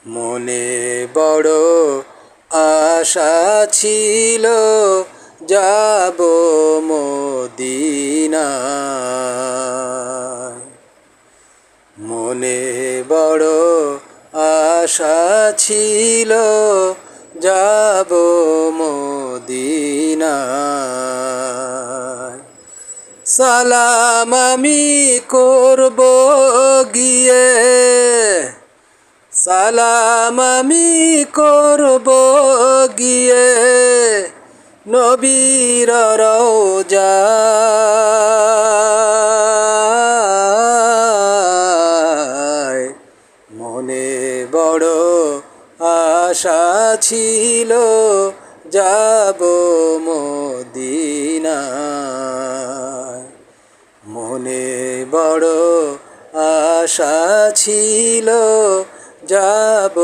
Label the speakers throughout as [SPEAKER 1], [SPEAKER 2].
[SPEAKER 1] মনে বড় আশা ছিল যাব মদিনায়। মনে বড় আশা ছিল যাব মদিনায়। সালাম আমি করব গিয়ে, সালাম আমি করব গিয়ে নবীর রওজায়। মনে বড় আশা ছিল যাব মদিনায়। মনে বড় আশা ছিল যাব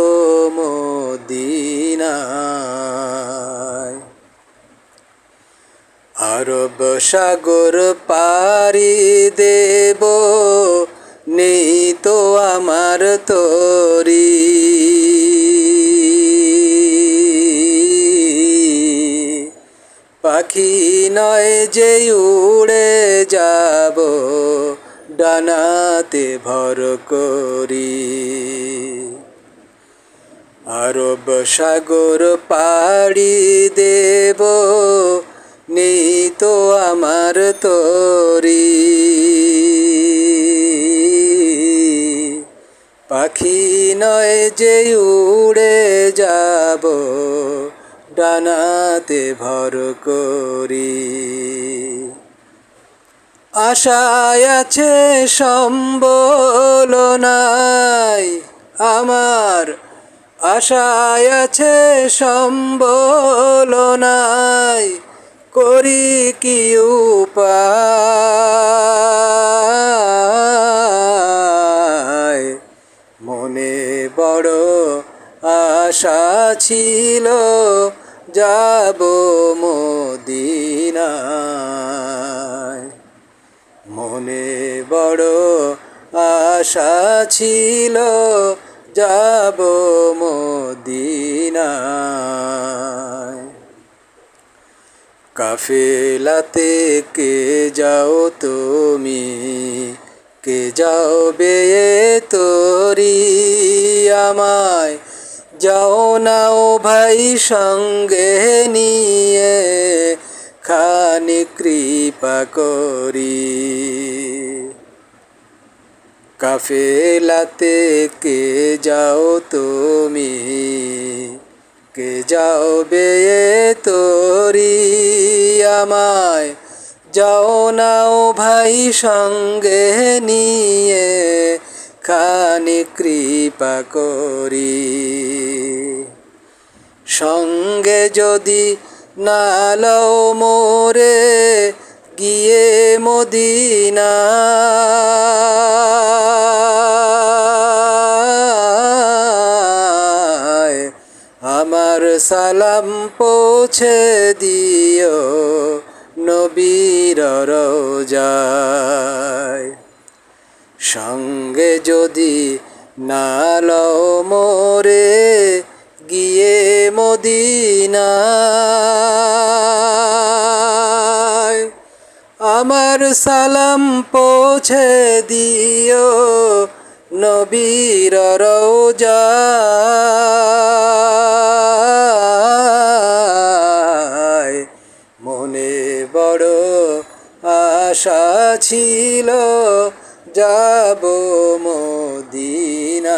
[SPEAKER 1] মদিনায়। আরব সাগর পাড়ি দেব, নেই তো আমার তরি। পাখি নয় যে উড়ে যাব, ডানাতে ভর করি। আরব সাগর পাড়ি দেব, নেই তো আমার তরি। পাখি নয় যে উড়ে যাব, ডানাতে ভর করি। আশায় আছে সম্বল নাই আমার, আশায় আছে সম্বল নাই, করি কি উপায়। মনে বড় আশা ছিল যাব মদিনায়। মনে বড় আশা ছিল যাব মদিনায়। কাফেলাতে কে যাও তুমি, কে যাও বে তোরি আমায়। যাও না ও ভাই সঙ্গে নিয়ে, খানি কৃপা করি। কাফেলাতে কে যাও তুমি, কে যাও বে তোরি আমায়। যাও না ও ভাই সঙ্গে নিয়ে, খানি কৃপা করি। সঙ্গে যদি না লও মোরে, গিয়ে মদিনায়। আমার সালাম পৌঁছে দিও নবীর রওজায়। সঙ্গে যদি না লও মোরে, গিয়ে মদিনায়। আমার সালাম পৌঁছে দিও নবীর রওজায়। মনে বড় আশা ছিল যাব মদিনায়।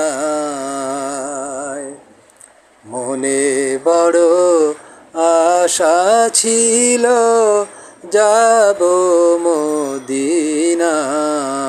[SPEAKER 1] মনে বড় আশা ছিল যাব মদিনায়।